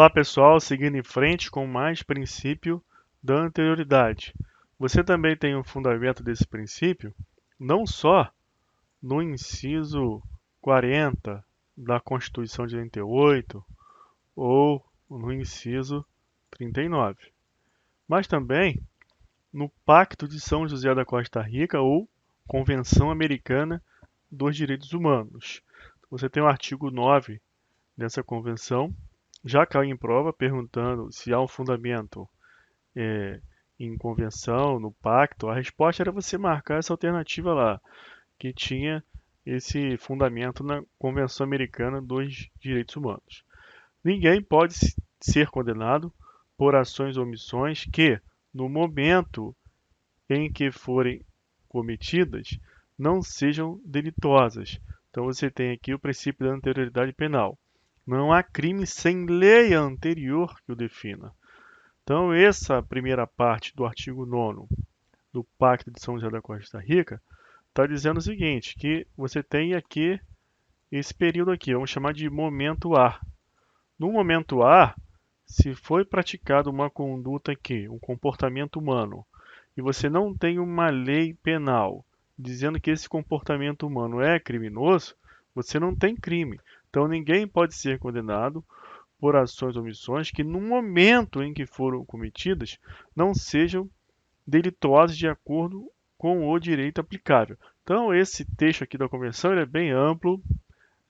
Olá pessoal, seguindo em frente com mais princípio da anterioridade. Você também tem um fundamento desse princípio, não só no inciso 40 da Constituição de 88 ou no inciso 39, mas também no Pacto de São José da Costa Rica ou Convenção Americana dos Direitos Humanos. Você tem o artigo 9 dessa convenção, já caiu em prova perguntando se há um fundamento em convenção, no pacto. A resposta era você marcar essa alternativa lá, que tinha esse fundamento na Convenção Americana dos Direitos Humanos. Ninguém pode ser condenado por ações ou omissões que, no momento em que forem cometidas, não sejam delituosas. Então você tem aqui o princípio da anterioridade penal. Não há crime sem lei anterior que o defina. Então, essa primeira parte do artigo 9º do Pacto de São José da Costa Rica está dizendo o seguinte, que você tem aqui esse período aqui, vamos chamar de momento A. No momento A, se foi praticada uma conduta aqui, um comportamento humano, e você não tem uma lei penal dizendo que esse comportamento humano é criminoso, você não tem crime. Então ninguém pode ser condenado por ações ou omissões que, no momento em que foram cometidas, não sejam delituosas de acordo com o direito aplicável. Então, esse texto aqui da Convenção ele é bem amplo,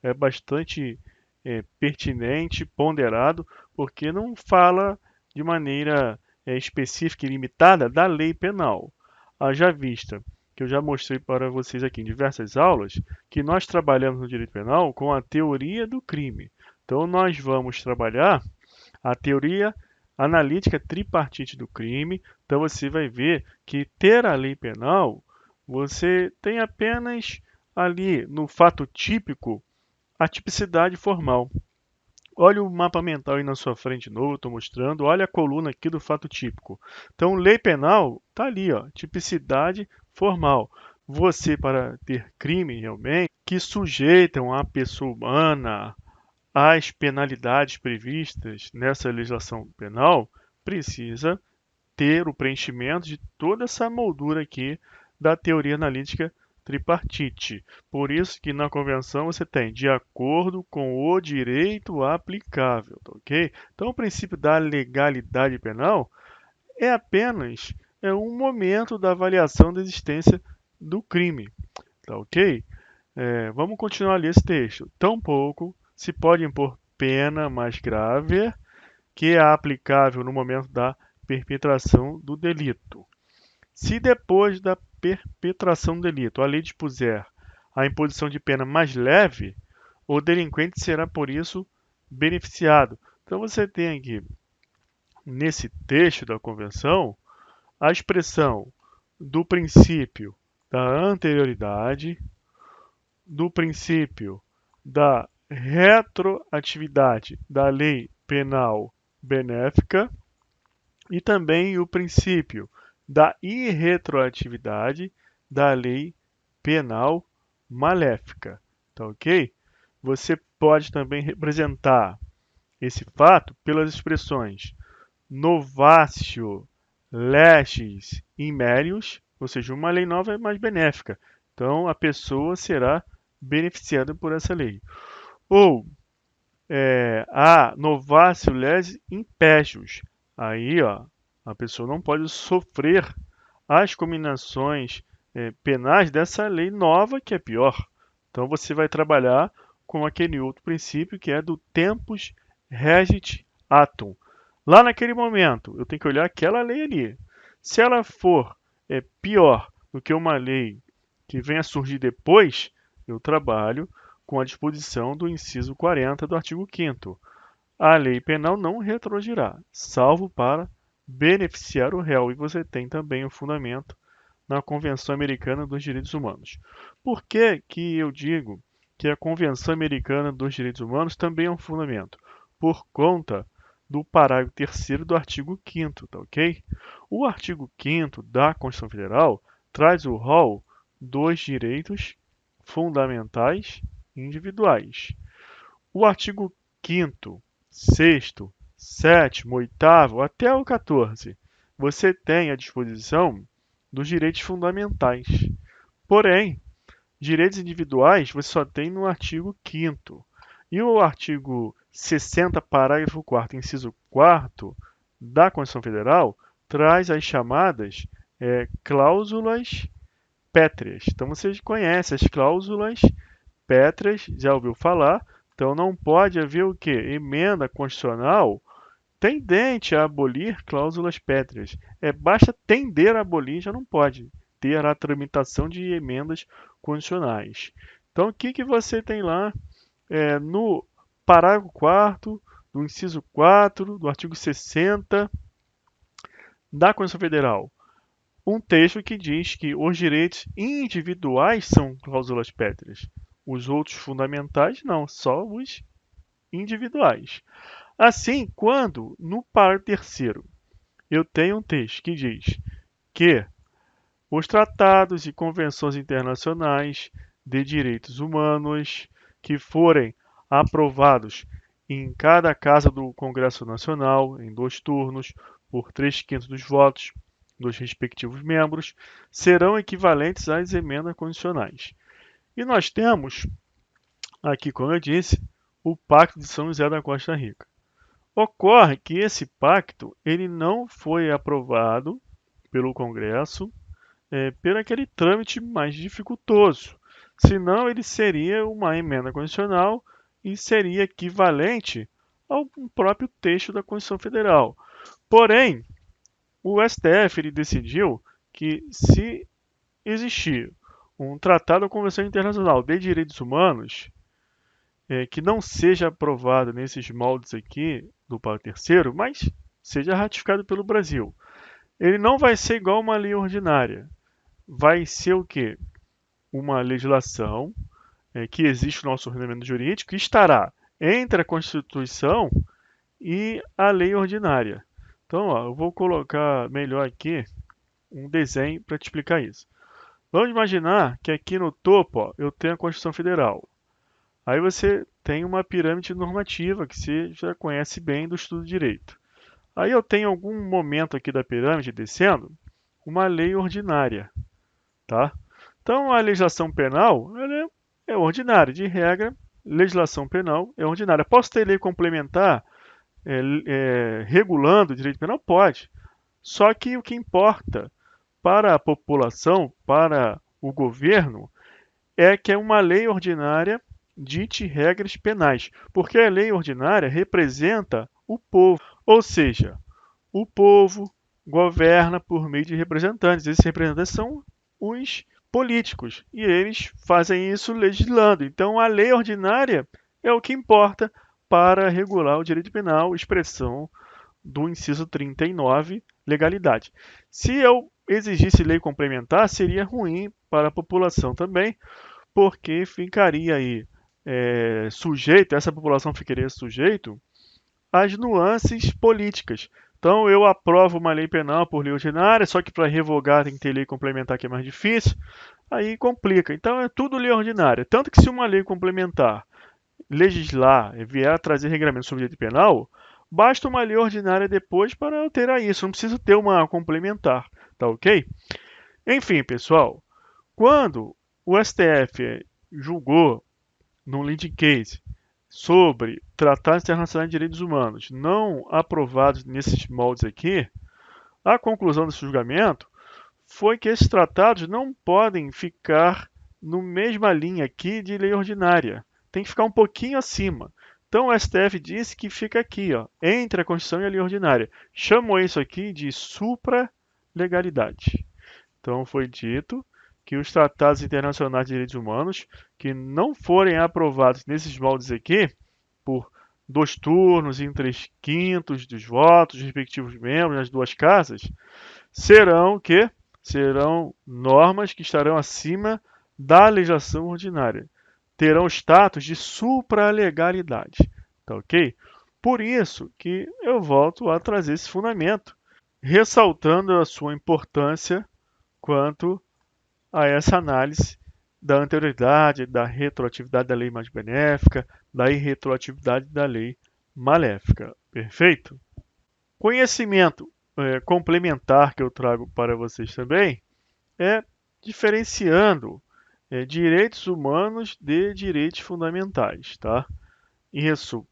é bastante pertinente, ponderado, porque não fala de maneira específica e limitada da lei penal. Haja vista que eu já mostrei para vocês aqui em diversas aulas que nós trabalhamos no direito penal com a teoria do crime. Então, nós vamos trabalhar a teoria analítica tripartite do crime. Então, você vai ver que ter a lei penal, você tem apenas ali no fato típico a tipicidade formal. Olha o mapa mental aí na sua frente de novo, estou mostrando. Olha a coluna aqui do fato típico. Então, lei penal está ali, ó, tipicidade formal. Você, para ter crime realmente, que sujeitam a pessoa humana às penalidades previstas nessa legislação penal, precisa ter o preenchimento de toda essa moldura aqui da teoria analítica tripartite. Por isso que na convenção você tem de acordo com o direito aplicável, tá ok? Então o princípio da legalidade penal é apenas um momento da avaliação da existência do crime, tá ok? Vamos continuar a ler esse texto. Tampouco se pode impor pena mais grave que é aplicável no momento da perpetração do delito. Se depois da perpetração do delito a lei dispuser a imposição de pena mais leve, o delinquente será por isso beneficiado. Então você tem aqui, nesse texto da convenção, a expressão do princípio da anterioridade, do princípio da retroatividade da lei penal benéfica e também o princípio da irretroatividade da lei penal maléfica. Tá ok? Você pode também representar esse fato pelas expressões novatio legis imperius, ou seja, uma lei nova é mais benéfica. Então a pessoa será beneficiada por essa lei. Ou a novatio legis impecius. Aí, ó, a pessoa não pode sofrer as combinações penais dessa lei nova, que é pior. Então você vai trabalhar com aquele outro princípio que é do tempus regit actum. Lá naquele momento, eu tenho que olhar aquela lei ali. Se ela for pior do que uma lei que venha a surgir depois, eu trabalho com a disposição do inciso 40 do artigo 5º. A lei penal não retroagirá, salvo para beneficiar o réu. E você tem também o fundamento na Convenção Americana dos Direitos Humanos. Por que que eu digo que a Convenção Americana dos Direitos Humanos também é um fundamento? Por conta do parágrafo 3º do artigo 5º, tá ok? O artigo 5º da Constituição Federal traz o rol dos direitos fundamentais individuais. O artigo 5º, 6º, sétimo, oitavo, até o 14, você tem à disposição dos direitos fundamentais. Porém, direitos individuais você só tem no artigo 5º. E o artigo 60, parágrafo 4º, inciso 4º da Constituição Federal traz as chamadas cláusulas pétreas. Então você conhece as cláusulas pétreas, já ouviu falar? Então não pode haver o quê? Emenda constitucional tendente a abolir cláusulas pétreas. Basta tender a abolir, já não pode ter a tramitação de emendas constitucionais. Então, o que você tem lá no parágrafo 4º, do inciso 4, do artigo 60 da Constituição Federal? Um texto que diz que os direitos individuais são cláusulas pétreas. Os outros fundamentais não, só os individuais. Assim, quando no parágrafo 3º eu tenho um texto que diz que os tratados e convenções internacionais de direitos humanos que forem aprovados em cada casa do Congresso Nacional, em 2 turnos, por 3/5 dos votos dos respectivos membros, serão equivalentes às emendas condicionais. E nós temos aqui, como eu disse, o Pacto de São José da Costa Rica. Ocorre que esse pacto ele não foi aprovado pelo Congresso por aquele trâmite mais dificultoso. Senão, ele seria uma emenda constitucional e seria equivalente ao próprio texto da Constituição Federal. Porém, o STF ele decidiu que se existir um tratado ou convenção internacional de direitos humanos que não seja aprovado nesses moldes aqui do parágrafo 3º, mas seja ratificado pelo Brasil, ele não vai ser igual a uma lei ordinária. Vai ser o quê? Uma legislação que existe no nosso ordenamento jurídico que estará entre a Constituição e a lei ordinária. Então, ó, eu vou colocar melhor aqui um desenho para te explicar isso. Vamos imaginar que aqui no topo ó, eu tenho a Constituição Federal. Aí você tem uma pirâmide normativa que você já conhece bem do estudo de direito. Aí eu tenho algum momento aqui da pirâmide descendo uma lei ordinária, tá? Então a legislação penal ela é ordinária, de regra, legislação penal é ordinária. Posso ter lei complementar regulando o direito penal? Pode. Só que o que importa para a população, para o governo, é que é uma lei ordinária dite regras penais, porque a lei ordinária representa o povo, ou seja, o povo governa por meio de representantes. Esses representantes são os políticos e eles fazem isso legislando. Então, a lei ordinária é o que importa para regular o direito penal, expressão do inciso 39, legalidade. Se eu exigisse lei complementar, seria ruim para a população também, porque ficaria aí sujeito, essa população ficaria sujeito às nuances políticas. Então, eu aprovo uma lei penal por lei ordinária, só que para revogar tem que ter lei complementar, que é mais difícil, aí complica. Então, é tudo lei ordinária. Tanto que se uma lei complementar legislar, vier a trazer regulamento sobre direito penal, basta uma lei ordinária depois para alterar isso, não preciso ter uma complementar, tá ok? Enfim, pessoal, quando o STF julgou no lead case sobre tratados internacionais de direitos humanos não aprovados nesses moldes aqui, a conclusão desse julgamento foi que esses tratados não podem ficar na mesma linha aqui de lei ordinária. Tem que ficar um pouquinho acima. Então o STF disse que fica aqui, ó, entre a Constituição e a lei ordinária. Chamou isso aqui de supralegalidade. Então foi dito que os tratados internacionais de direitos humanos que não forem aprovados nesses moldes aqui, por 2 turnos em 3/5 dos votos dos respectivos membros nas 2 casas, serão normas que estarão acima da legislação ordinária. Terão status de supralegalidade, tá ok? Por isso que eu volto a trazer esse fundamento, ressaltando a sua importância quanto a essa análise da anterioridade, da retroatividade da lei mais benéfica, da irretroatividade da lei maléfica. Perfeito? Conhecimento complementar que eu trago para vocês também é diferenciando direitos humanos de direitos fundamentais, tá? Isso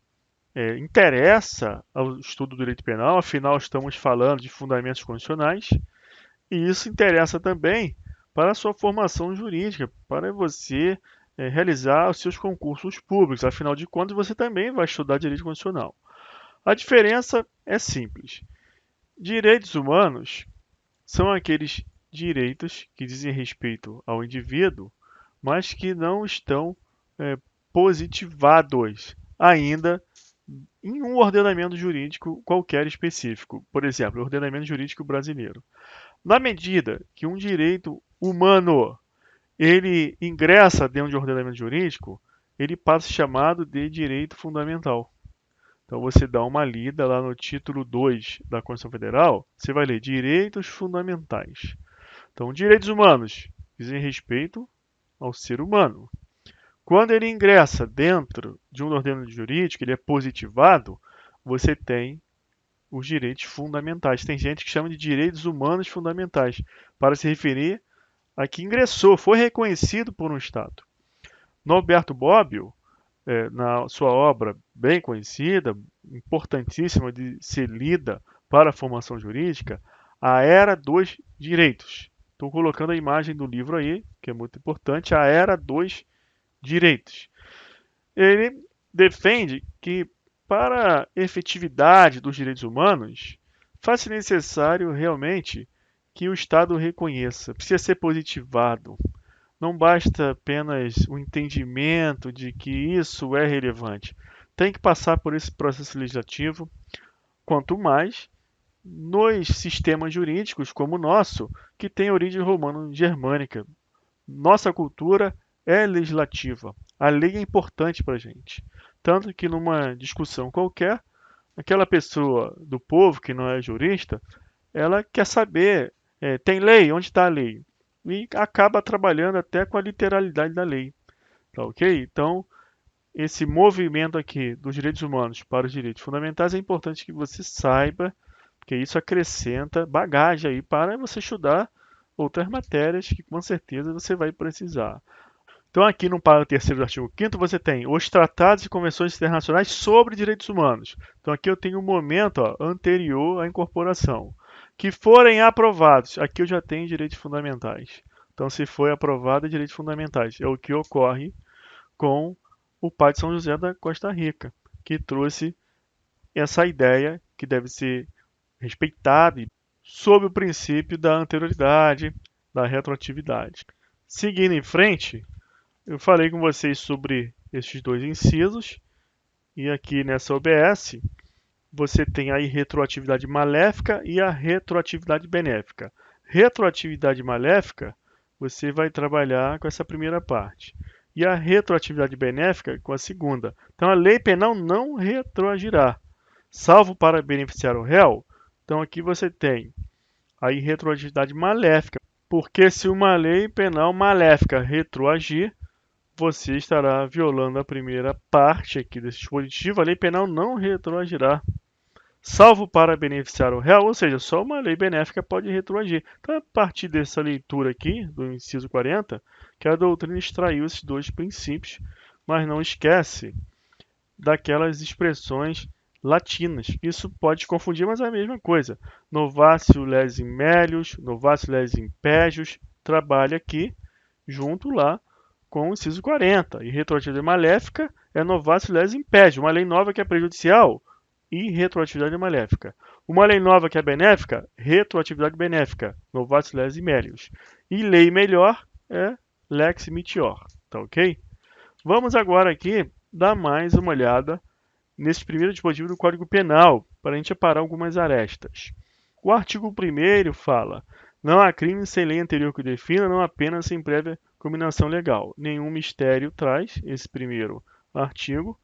interessa ao estudo do direito penal, afinal estamos falando de fundamentos constitucionais, e isso interessa também para a sua formação jurídica, para você realizar os seus concursos públicos, afinal de contas você também vai estudar direito constitucional. A diferença é simples. Direitos humanos são aqueles direitos que dizem respeito ao indivíduo, mas que não estão é, positivados ainda em um ordenamento jurídico qualquer específico, por exemplo, o ordenamento jurídico brasileiro. Na medida que um direito humano ele ingressa dentro de um ordenamento jurídico, ele passa a ser chamado de direito fundamental. Então você dá uma lida lá no título 2 da Constituição Federal, você vai ler direitos fundamentais. Então, direitos humanos dizem respeito ao ser humano. Quando ele ingressa dentro de um ordenamento jurídico, ele é positivado, você tem os direitos fundamentais. Tem gente que chama de direitos humanos fundamentais, para se referir a que ingressou, foi reconhecido por um Estado. Norberto Bobbio, na sua obra bem conhecida, importantíssima de ser lida para a formação jurídica, A Era dos Direitos. Estou colocando a imagem do livro aí, que é muito importante, A Era dos Direitos. Ele defende que, para a efetividade dos direitos humanos, faz-se necessário realmente que o Estado reconheça, precisa ser positivado. Não basta apenas o entendimento de que isso é relevante. Tem que passar por esse processo legislativo, quanto mais nos sistemas jurídicos como o nosso, que tem origem romano-germânica. Nossa cultura é legislativa. A lei é importante para a gente. Tanto que numa discussão qualquer, aquela pessoa do povo que não é jurista, ela quer saber, tem lei? Onde está a lei? E acaba trabalhando até com a literalidade da lei. Tá ok? Então, esse movimento aqui dos direitos humanos para os direitos fundamentais é importante que você saiba, porque isso acrescenta bagagem aí para você estudar outras matérias que com certeza você vai precisar. Então, aqui no parágrafo 3º do artigo 5º, você tem os tratados e convenções internacionais sobre direitos humanos. Então, aqui eu tenho um momento anterior à incorporação. Que forem aprovados, aqui eu já tenho direitos fundamentais. Então, se foi aprovado, é direitos fundamentais. É o que ocorre com o Pai de São José da Costa Rica, que trouxe essa ideia que deve ser respeitada sob o princípio da anterioridade, da retroatividade. Seguindo em frente, eu falei com vocês sobre esses dois incisos, e aqui nessa OBS você tem a retroatividade maléfica e a retroatividade benéfica. Retroatividade maléfica, você vai trabalhar com essa primeira parte. E a retroatividade benéfica com a segunda. Então a lei penal não retroagirá, salvo para beneficiar o réu. Então aqui você tem a retroatividade maléfica, porque se uma lei penal maléfica retroagir, você estará violando a primeira parte aqui desse dispositivo. A lei penal não retroagirá, salvo para beneficiar o réu, ou seja, só uma lei benéfica pode retroagir. Então, a partir dessa leitura aqui, do inciso 40, que a doutrina extraiu esses dois princípios, mas não esquece daquelas expressões latinas. Isso pode confundir, mas é a mesma coisa. Novatio legis melius, novatio legis impégios, trabalha aqui, junto lá, com o inciso 40. E retroatividade maléfica é novatio legis impégios, uma lei nova que é prejudicial e retroatividade maléfica. Uma lei nova que é benéfica, retroatividade benéfica, novatio legis melius. E lei melhor é lex mitior, tá ok? Vamos agora aqui dar mais uma olhada nesse primeiro dispositivo do Código Penal, para a gente aparar algumas arestas. O artigo 1º fala: não há crime sem lei anterior que o defina, não apenas sem prévia combinação legal. Nenhum mistério traz esse primeiro artigo,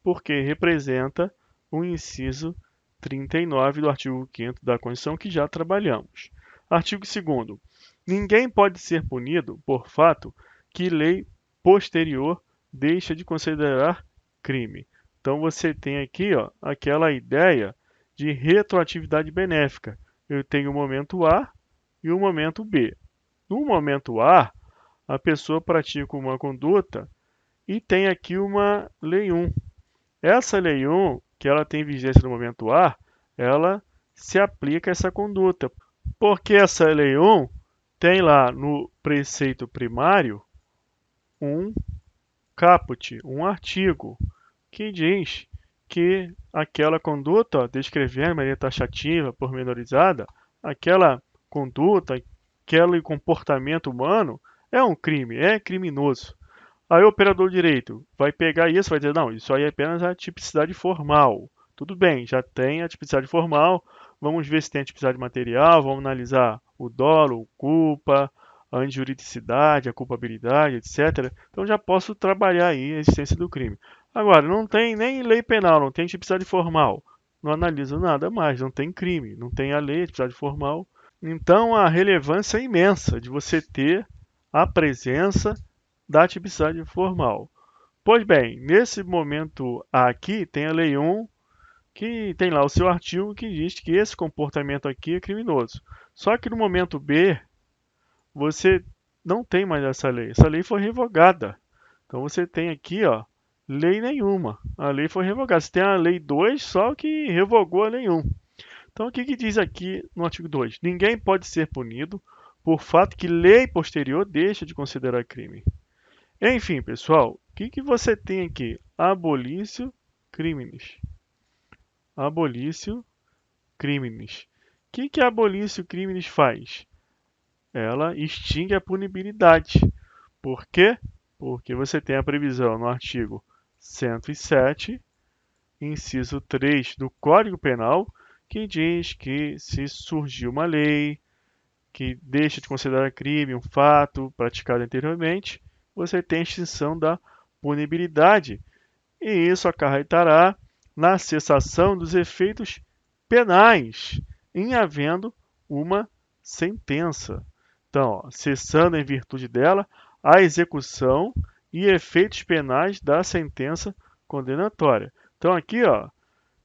porque representa o inciso 39 do artigo 5º da Constituição, que já trabalhamos. Artigo 2º. Ninguém pode ser punido por fato que lei posterior deixa de considerar crime. Então você tem aqui, ó, aquela ideia de retroatividade benéfica. Eu tenho o momento A e o momento B. No momento A, a pessoa pratica uma conduta e tem aqui uma lei 1. Essa lei 1, que ela tem vigência no momento A, ela se aplica a essa conduta. Porque essa lei 1 tem lá no preceito primário um caput, um artigo, que diz que aquela conduta, ó, descrevendo de maneira taxativa, pormenorizada, aquela conduta, aquele comportamento humano é um crime, é criminoso. Aí o operador de direito vai pegar isso e vai dizer, não, isso aí é apenas a tipicidade formal. Tudo bem, já tem a tipicidade formal, vamos ver se tem a tipicidade material, vamos analisar o dolo, o culpa, a injuridicidade, a culpabilidade, etc. Então já posso trabalhar aí a existência do crime. Agora, não tem nem lei penal, não tem tipicidade formal. Não analiso nada mais, não tem crime, não tem a lei, a tipicidade formal. Então a relevância é imensa de você ter a presença da tipicidade formal. Pois bem, nesse momento aqui tem a Lei 1, que tem lá o seu artigo que diz que esse comportamento aqui é criminoso. Só que no momento B, você não tem mais essa lei. Essa lei foi revogada. Então você tem aqui, ó, lei nenhuma. A lei foi revogada. Você tem a Lei 2, só que revogou a Lei 1. Então o que, que diz aqui no artigo 2? Ninguém pode ser punido por fato que lei posterior deixa de considerar crime. Enfim, pessoal, o que, que você tem aqui? Abolício criminis. Abolício criminis. O que a abolício criminis faz? Ela extingue a punibilidade. Por quê? Porque você tem a previsão no artigo 107, inciso 3 do Código Penal, que diz que se surgir uma lei que deixa de considerar crime um fato praticado anteriormente, você tem a extinção da punibilidade, e isso acarretará na cessação dos efeitos penais, em havendo uma sentença. Então, ó, cessando em virtude dela a execução e efeitos penais da sentença condenatória. Então, aqui, ó,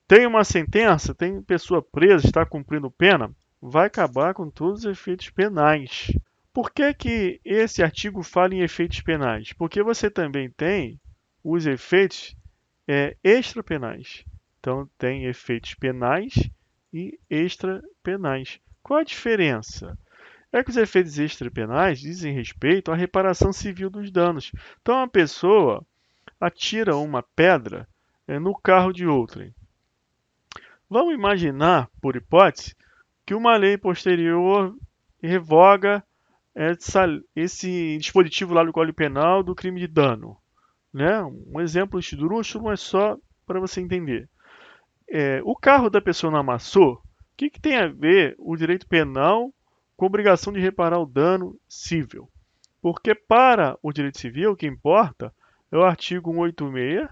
tem uma sentença, tem pessoa presa, está cumprindo pena, vai acabar com todos os efeitos penais. Por que que esse artigo fala em efeitos penais? Porque você também tem os efeitos extrapenais. Então, tem efeitos penais e extrapenais. Qual a diferença? É que os efeitos extrapenais dizem respeito à reparação civil dos danos. Então, a pessoa atira uma pedra no carro de outrem. Vamos imaginar, por hipótese, que uma lei posterior revoga esse dispositivo lá do Código Penal do crime de dano. Né? Um exemplo esdrúxulo, mas só para você entender. O carro da pessoa não amassou, o que, que tem a ver o direito penal com a obrigação de reparar o dano civil? Porque para o direito civil, o que importa é o artigo 186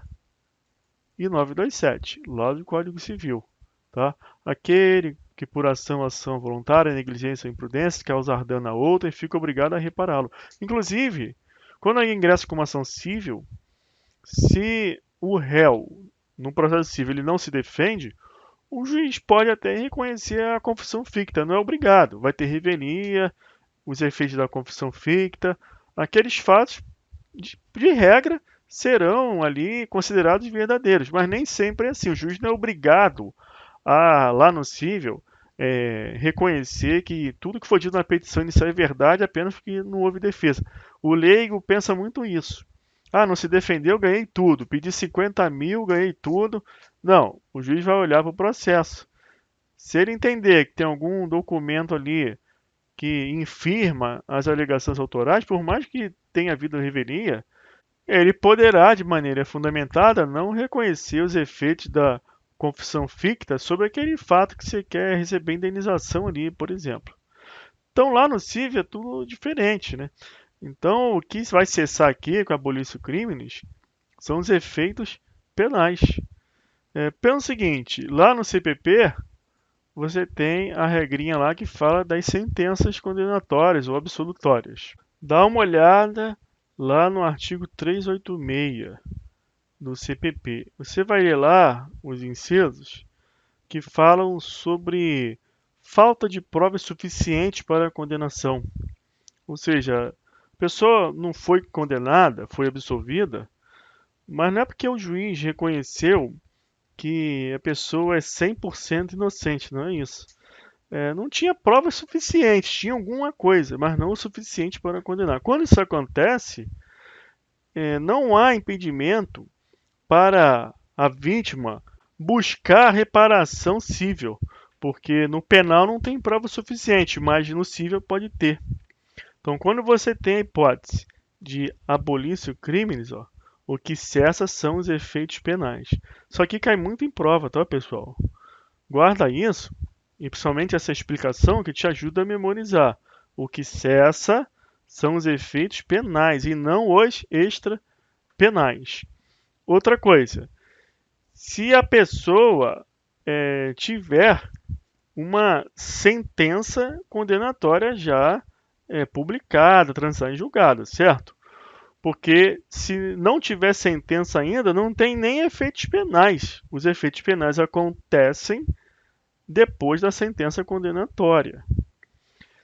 e 927, lá do Código Civil. Tá? Aquele que por ação voluntária, negligência ou imprudência causar dano a outra e fica obrigado a repará-lo. Inclusive, quando alguém ingressa com uma ação civil, se o réu, no processo civil, ele não se defende, o juiz pode até reconhecer a confissão ficta, não é obrigado. Vai ter revelia, os efeitos da confissão ficta, aqueles fatos, de regra, serão ali considerados verdadeiros, mas nem sempre é assim. O juiz não é obrigado a, lá no cível, reconhecer que tudo que foi dito na petição inicial é verdade apenas porque não houve defesa. O leigo pensa muito isso. Ah, não se defendeu, ganhei tudo. Pedi 50 mil, ganhei tudo. Não, o juiz vai olhar para o processo. Se ele entender que tem algum documento ali que infirma as alegações autorais, por mais que tenha havido revelia, ele poderá, de maneira fundamentada, não reconhecer os efeitos da confissão ficta sobre aquele fato que você quer receber indenização ali, por exemplo. Então, lá no CIV é tudo diferente, né? Então, o que vai cessar aqui com a abolição crimes são os efeitos penais. Pelo seguinte, lá no CPP, você tem a regrinha lá que fala das sentenças condenatórias ou absolutórias. Dá uma olhada lá no artigo 386. do CPP. Você vai ler lá os incisos que falam sobre falta de provas suficientes para a condenação. Ou seja, a pessoa não foi condenada, foi absolvida, mas não é porque o juiz reconheceu que a pessoa é 100% inocente, não é isso. Não tinha provas suficientes, tinha alguma coisa, mas não o suficiente para condenar. Quando isso acontece, não há impedimento para a vítima buscar reparação civil, porque no penal não tem prova suficiente, mas no civil pode ter. Então, quando você tem a hipótese de abolício crimes, o que cessa são os efeitos penais. Só que cai muito em prova, tá, pessoal? Guarda isso, e principalmente essa explicação que te ajuda a memorizar. O que cessa são os efeitos penais e não os extrapenais. Outra coisa, se a pessoa tiver uma sentença condenatória já publicada, transitada em julgado, certo? Porque se não tiver sentença ainda, não tem nem efeitos penais. Os efeitos penais acontecem depois da sentença condenatória.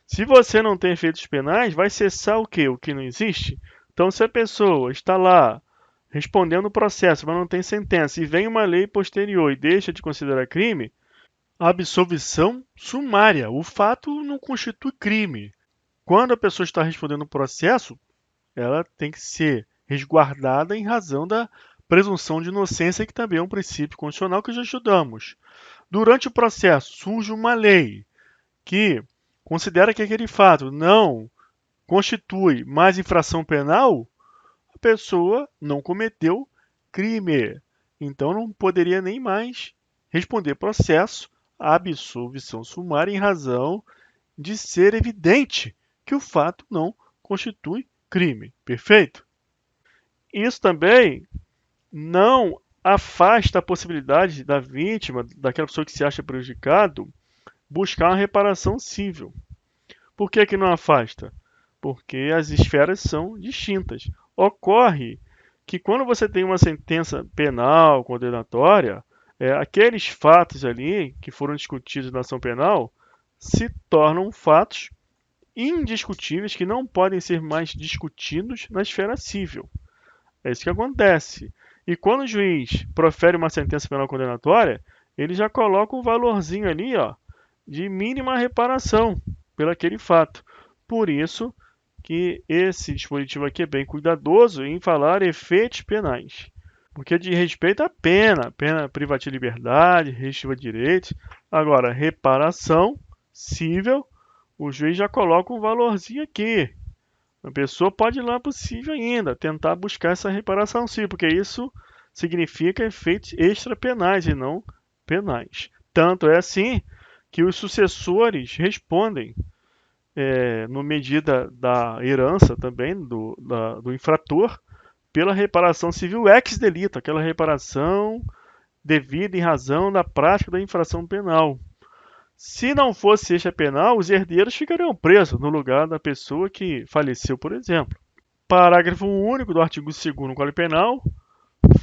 Se você não tem efeitos penais, vai cessar o quê? O que não existe? Então, se a pessoa está lá respondendo o processo, mas não tem sentença, e vem uma lei posterior e deixa de considerar crime, absolvição sumária. O fato não constitui crime. Quando a pessoa está respondendo o processo, ela tem que ser resguardada em razão da presunção de inocência, que também é um princípio constitucional que já estudamos. Durante o processo, surge uma lei que considera que aquele fato não constitui mais infração penal, a pessoa não cometeu crime. Então não poderia nem mais responder processo à absolvição sumária em razão de ser evidente que o fato não constitui crime. Perfeito? Isso também não afasta a possibilidade da vítima, daquela pessoa que se acha prejudicado, buscar uma reparação civil. Por que não afasta? Porque as esferas são distintas. Ocorre que quando você tem uma sentença penal condenatória, aqueles fatos ali que foram discutidos na ação penal se tornam fatos indiscutíveis que não podem ser mais discutidos na esfera civil. É isso que acontece. E quando o juiz profere uma sentença penal condenatória, ele já coloca um valorzinho ali, de mínima reparação pelo aquele fato. Por isso que esse dispositivo aqui é bem cuidadoso em falar efeitos penais. Porque diz respeito à pena privativa de liberdade, restritiva de direitos. Agora, reparação civil, o juiz já coloca um valorzinho aqui. A pessoa pode ir lá possível ainda, tentar buscar essa reparação civil, porque isso significa efeitos extrapenais e não penais. Tanto é assim que os sucessores respondem no medida da herança também do infrator pela reparação civil ex delito, aquela reparação devida em razão da prática da infração penal. Se não fosse extra penal, os herdeiros ficariam presos no lugar da pessoa que faleceu, por exemplo. Parágrafo único do artigo 2º do Código Penal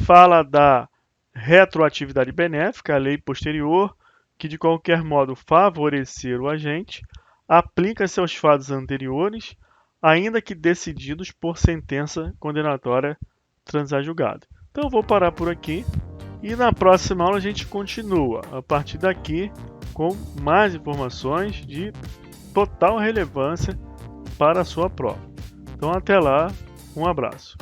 fala da retroatividade benéfica, a lei posterior, que de qualquer modo favorecer o agente, aplica-se aos fatos anteriores, ainda que decididos por sentença condenatória transajulgada. Então eu vou parar por aqui e na próxima aula a gente continua a partir daqui com mais informações de total relevância para a sua prova. Então até lá, um abraço.